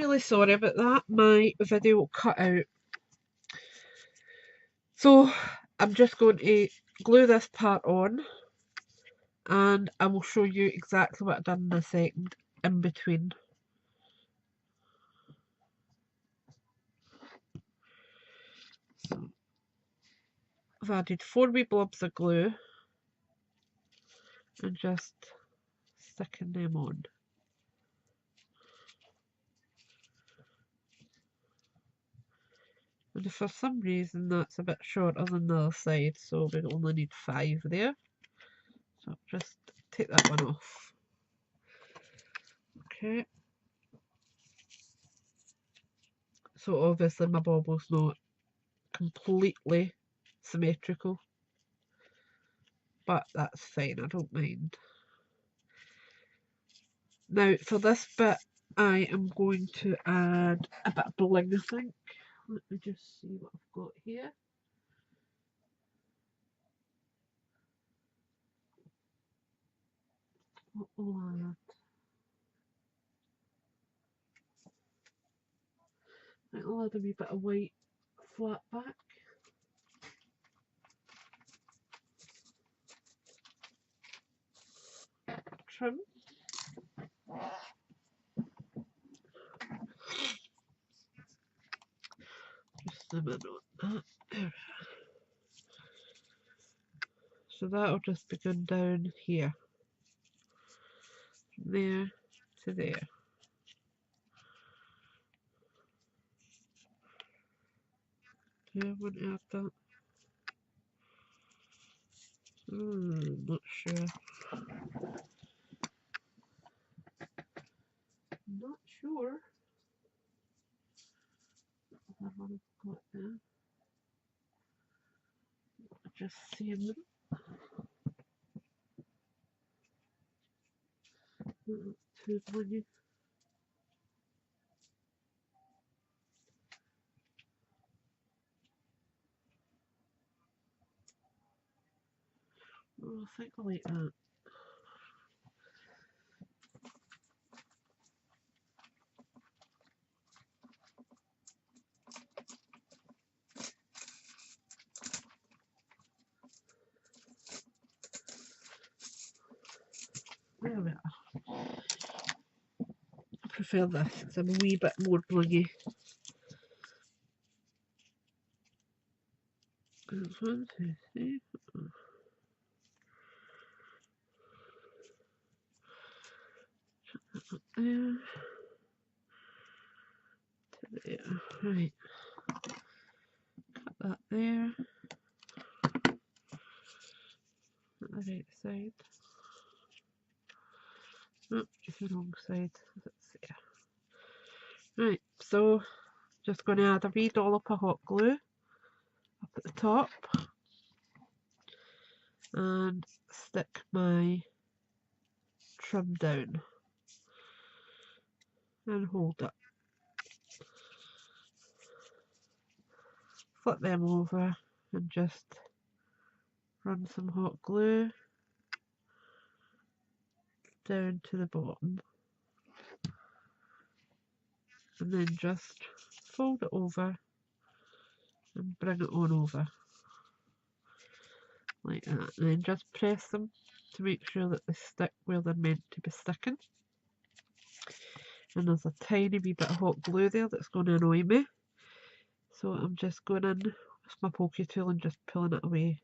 really sorry about that. My video cut out. So I'm just going to glue this part on, and I will show you exactly what I've done in a second in between. So I've added 4 wee blobs of glue and just sticking them on. And if for some reason that's a bit shorter than the other side, so we only need 5 there. So just take that one off. Okay. So obviously my bauble's not completely symmetrical, but that's fine, I don't mind. Now for this bit I am going to add a bit of bling, I think. Let me just see what I've got here. What will I add? I'll add a wee bit of white flat back. Trim. Just a minute on that. So that'll just be going down here. From there to there. Do I want to add that? Not sure. Not sure. That one I've got there. Just see a minute. Too blingy. Oh, I think I like that. There we are. I prefer this because I'm a wee bit more blingy. That's 1, 2, 3. There. To there. Right. Cut that there. At the right side. Oh, it's the wrong side. It's there. Right, so just going to add a wee dollop of hot glue up at the top and stick my trim down and hold it. Flip them over and just run some hot glue down to the bottom and then just fold it over and bring it on over like that, and then just press them to make sure that they stick where they're meant to be sticking. And there's a tiny wee bit of hot glue there that's going to annoy me, so I'm just going in with my pokey tool and just pulling it away.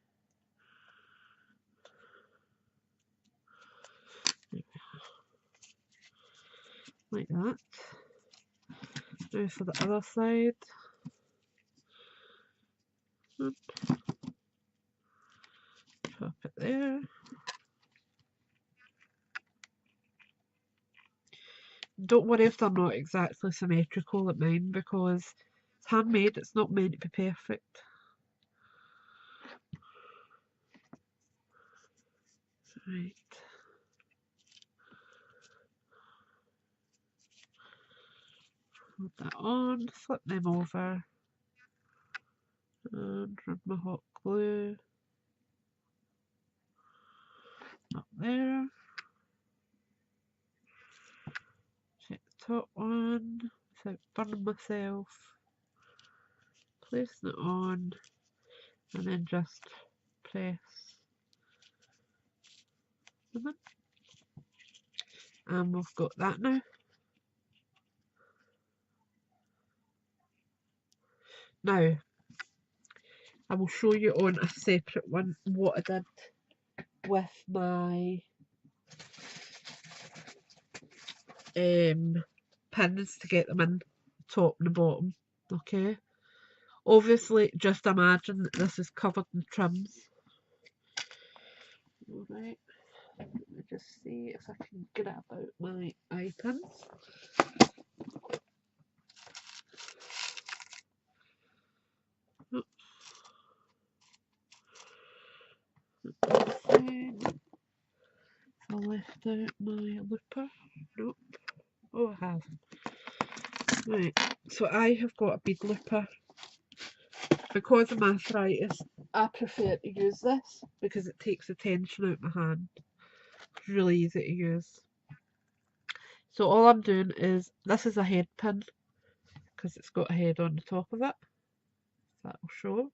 Like that. Now for the other side. Pop it there. Don't worry if they're not exactly symmetrical like mine, because it's handmade, it's not meant to be perfect. Right. Hold that on, flip them over, and run my hot glue up there. Take the top one, without burning myself. Placing it on and then just press. And we've got that now. Now, I will show you on a separate one what I did with my pins to get them in the top and the bottom. Okay. Obviously, just imagine that this is covered in trims. Alright. Let me just see if I can grab out my eye pins. I left out my looper. Nope. Oh, I have. Right. So I have got a bead looper. Because of my arthritis, I prefer to use this because it takes the tension out of my hand. It's really easy to use. So all I'm doing is, this is a head pin because it's got a head on the top of it. That will show.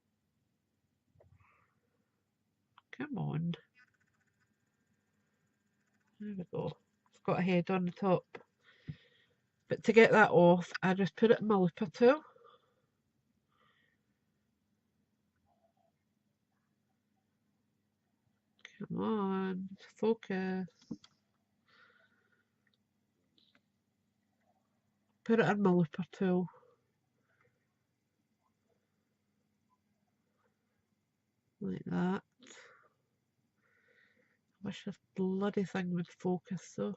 Come on. There we go. It's got a head on the top. But to get that off, I just put it in my looper tool. Come on, focus. Put it in my looper tool. Like that. I wish this bloody thing would focus though.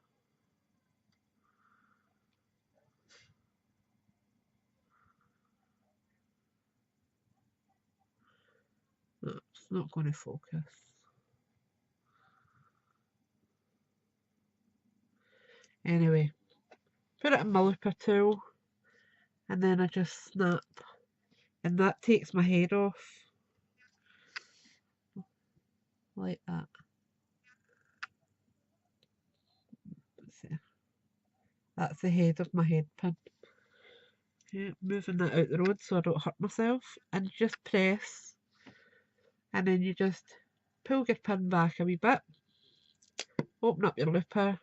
No, it's not going to focus. Anyway, put it in my looper tool and then I just snap and that takes my head off. Like that. Let's see. That's the head of my head pin. Okay, moving that out the road so I don't hurt myself. And you just press and then you just pull your pin back a wee bit. Open up your looper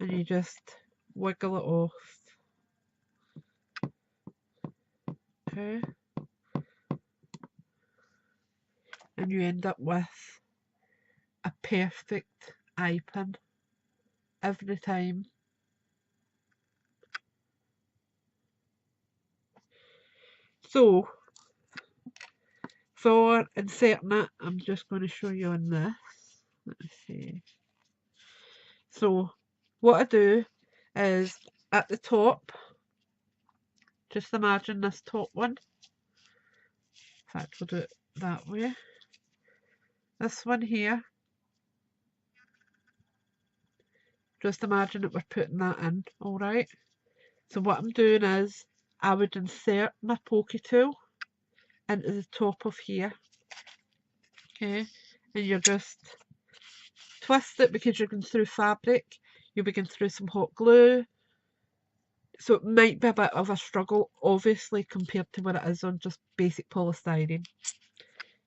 and you just wiggle it off. Okay. And you end up with a perfect eye pin every time. So, for inserting it, I'm just going to show you on this. Let me see. So, what I do is at the top, just imagine this top one. In fact, we'll do it that way. This one here, just imagine that we're putting that in, alright? So what I'm doing is, I would insert my pokey tool into the top of here, okay? And you're just twist it because you're going through fabric, you'll be going through some hot glue, so it might be a bit of a struggle, obviously, compared to what it is on just basic polystyrene.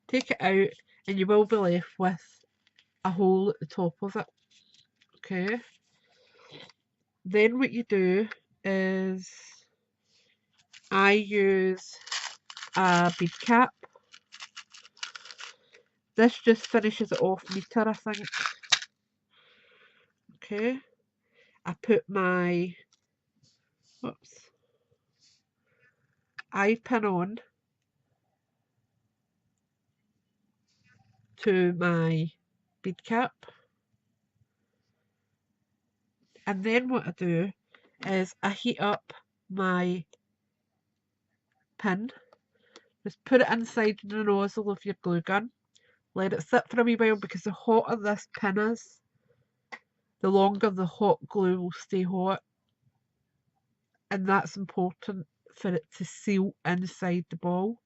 Take it out and you will be left with a hole at the top of it, okay? Then what you do is, I use a bead cap. This just finishes it off neater, I think. Okay, I put my eye pin on to my bead cap, and then what I do is I heat up my pin. Just put it inside the nozzle of your glue gun. Let it sit for a wee while because the hotter this pin is, the longer the hot glue will stay hot. And that's important for it to seal inside the ball.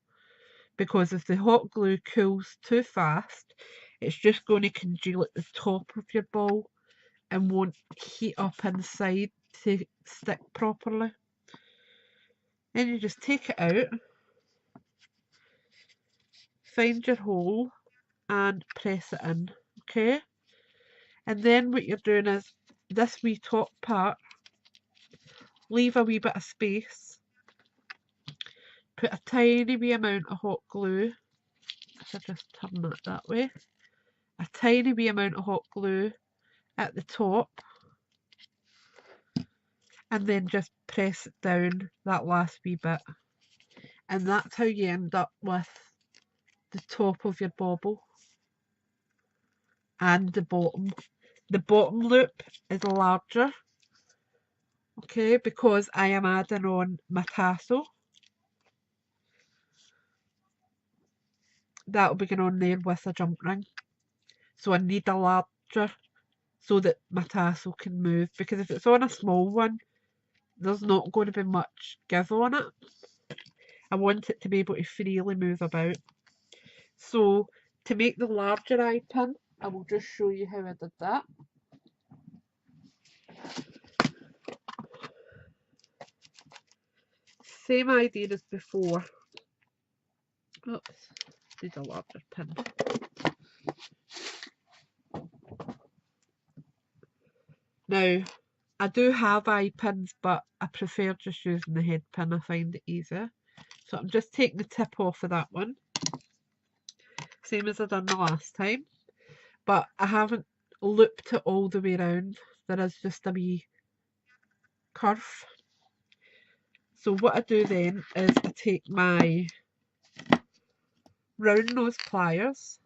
Because if the hot glue cools too fast, it's just going to congeal at the top of your ball and won't heat up inside to stick properly. Then you just take it out, find your hole and press it in, okay? And then what you're doing is this wee top part, leave a wee bit of space, put a tiny wee amount of hot glue, if I just turn it that way, a tiny wee amount of hot glue at the top, and then just press it down that last wee bit. And that's how you end up with the top of your bauble and the bottom. The bottom loop is larger, okay, because I am adding on my tassel. That'll be going on there with a jump ring. So I need a larger so that my tassel can move, because if it's on a small one, there's not going to be much give on it. I want it to be able to freely move about. So to make the larger eye pin, I will just show you how I did that. Same idea as before. Oops, need a larger pin. Now, I do have eye pins, but I prefer just using the head pin. I find it easier. So I'm just taking the tip off of that one. Same as I done the last time. But I haven't looped it all the way around. There is just a wee curve. So what I do then is I take my round nose pliers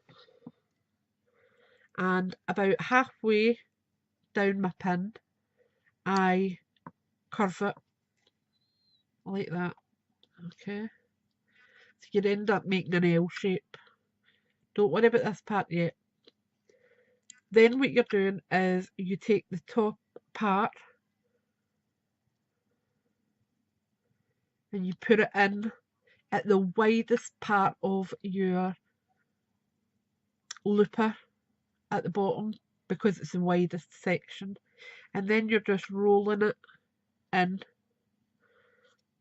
and about halfway down my pin I curve it like that, okay? So you end up making an L shape. Don't worry about this part yet. Then what you're doing is you take the top part and you put it in at the widest part of your looper at the bottom, because it's the widest section, and then you're just rolling it in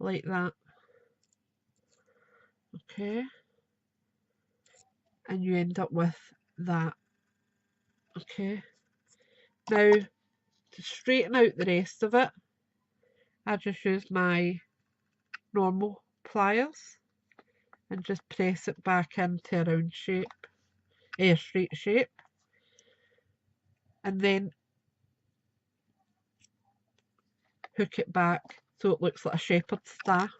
like that, okay? And you end up with that, okay? Now to straighten out the rest of it, I just use my normal pliers and just press it back into a round shape, a straight shape, and then hook it back so it looks like a shepherd's staff.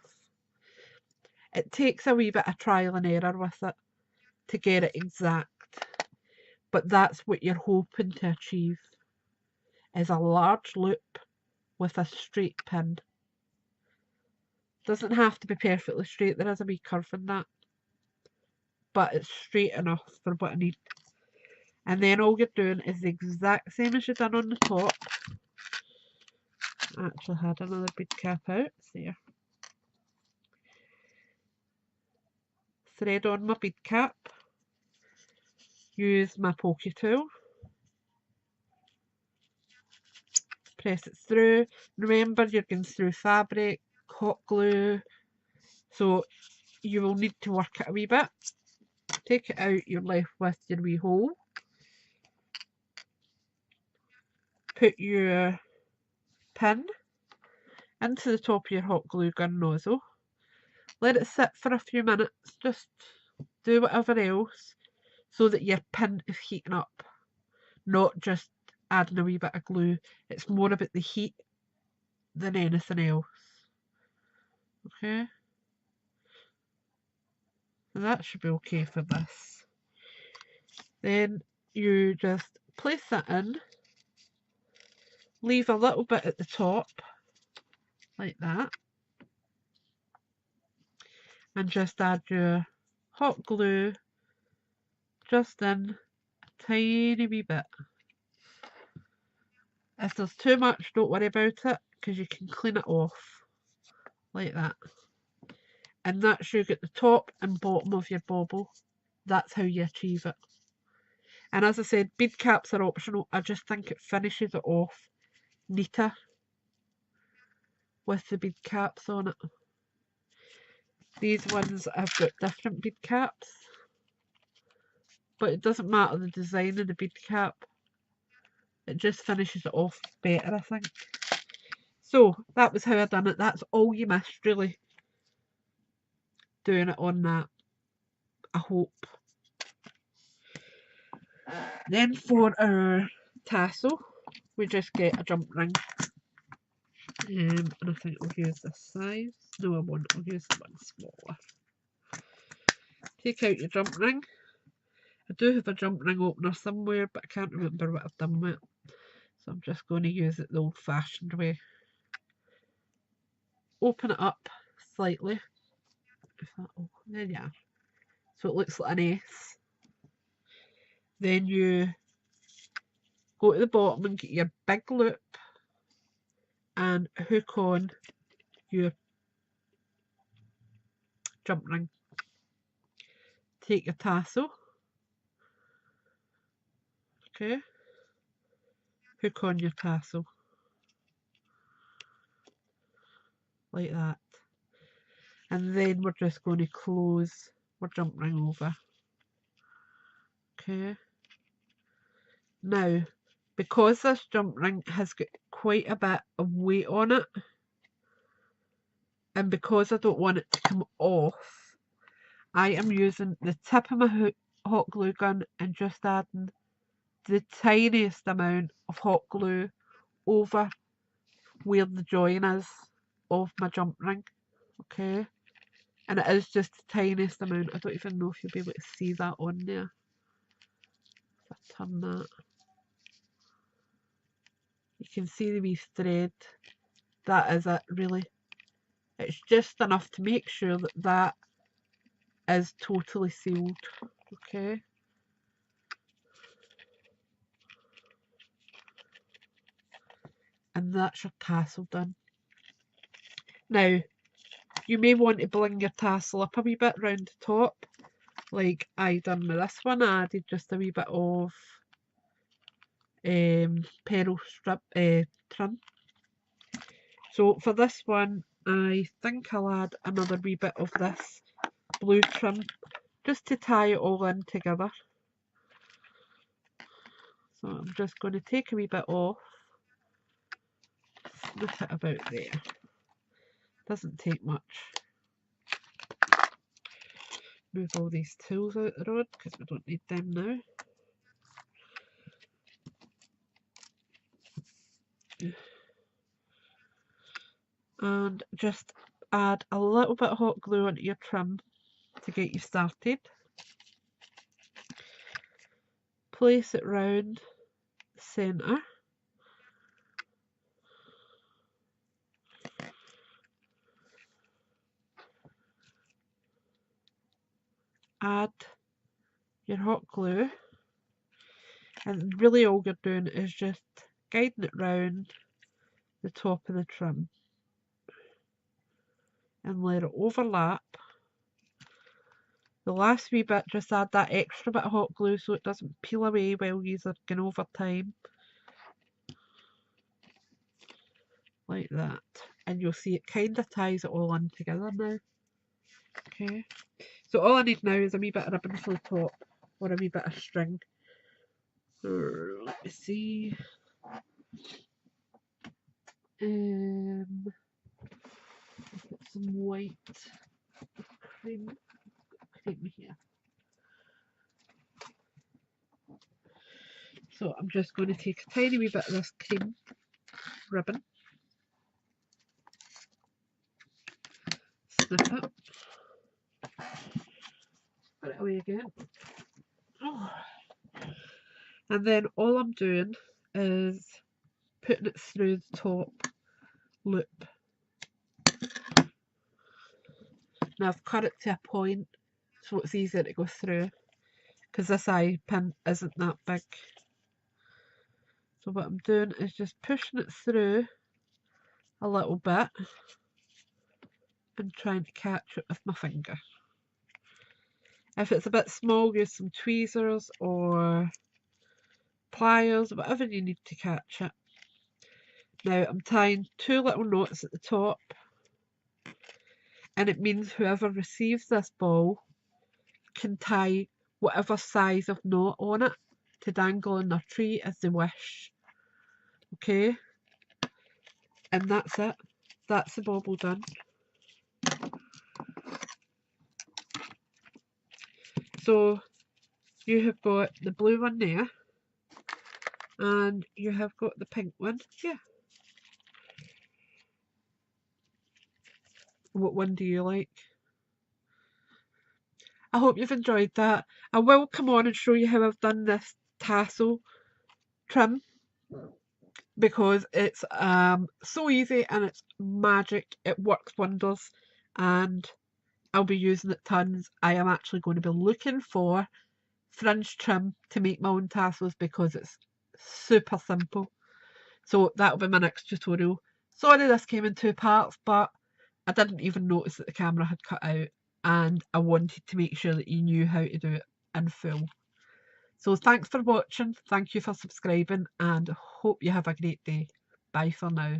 It takes a wee bit of trial and error with it to get it exact, but that's what you're hoping to achieve, is a large loop with a straight pin. Doesn't have to be perfectly straight, there is a wee curve in that, but it's straight enough for what I need. And then all you're doing is the exact same as you've done on the top. I actually had another bead cap out, there. Thread on my bead cap, use my pokey tool, press it through. Remember, you're going through fabric, hot glue, so you will need to work it a wee bit. Take it out, you're left with your wee hole. Put your pin into the top of your hot glue gun nozzle. Let it sit for a few minutes, just do whatever else so that your pin is heating up, not just adding a wee bit of glue. It's more about the heat than anything else, okay? So that should be okay for this. Then you just place that in, leave a little bit at the top like that, and just add your hot glue just in a tiny wee bit. If there's too much, don't worry about it, because you can clean it off like that. And that's you get the top and bottom of your bauble. That's how you achieve it. And as I said, bead caps are optional. I just think it finishes it off neater with the bead caps on it. These ones have got different bead caps, but it doesn't matter the design of the bead cap. It just finishes it off better, I think. So that was how I done it. That's all you missed, really, doing it on that, I hope. Then for our tassel, we just get a jump ring. And I think I'll use this size. No, I won't. I'll use the one smaller. Take out your jump ring. I do have a jump ring opener somewhere, but I can't remember what I've done with it. So I'm just going to use it the old-fashioned way. Open it up slightly. Oh, there you are. So it looks like an S. Then you go to the bottom and get your big loop and hook on your jump ring. Take your tassel. Okay. Hook on your tassel. Like that. And then we're just going to close our jump ring over. Okay. Now, because this jump ring has got quite a bit of weight on it, and because I don't want it to come off, I am using the tip of my hot glue gun and just adding the tiniest amount of hot glue over where the join is of my jump ring. Okay. And it is just the tiniest amount. I don't even know if you'll be able to see that on there. If I turn that, you can see the wee thread. That is it, really. It's just enough to make sure that that is totally sealed. Okay. And that's your tassel done. Now, you may want to bling your tassel up a wee bit round the top, like I done with this one. I added just a wee bit of pearl strip trim. So for this one, I think I'll add another wee bit of this blue trim just to tie it all in together. So I'm just going to take a wee bit off, snip it about there. Doesn't take much. Move all these tools out the road because we don't need them now. And just add a little bit of hot glue onto your trim to get you started. Place it round the centre. Add your hot glue, and really all you're doing is just guiding it round the top of the trim and let it overlap. The last wee bit, just add that extra bit of hot glue so it doesn't peel away while you're going over time. Like that. And you'll see it kind of ties it all in together now. Okay. So all I need now is a wee bit of ribbon for the top, or a wee bit of string. Let me see. Put some white cream here. So I'm just going to take a tiny wee bit of this cream ribbon, snip it, put it away again. Oh. And then all I'm doing is putting it through the top loop. Now I've cut it to a point so it's easier to go through because this eye pin isn't that big. So what I'm doing is just pushing it through a little bit and trying to catch it with my finger. If it's a bit small, use some tweezers or pliers, whatever you need to catch it. Now I'm tying 2 little knots at the top, and it means whoever receives this ball can tie whatever size of knot on it to dangle on their tree as they wish. Okay, and that's it. That's the bauble done. So you have got the blue one there, and you have got the pink one here. What one do you like? I hope you've enjoyed that. I will come on and show you how I've done this tassel trim, because it's so easy and it's magic. It works wonders, and I'll be using it tons. I am actually going to be looking for fringe trim to make my own tassels because it's super simple. So that'll be my next tutorial. Sorry this came in 2 parts, but I didn't even notice that the camera had cut out, and I wanted to make sure that you knew how to do it in full. So thanks for watching, thank you for subscribing, and hope you have a great day. Bye for now.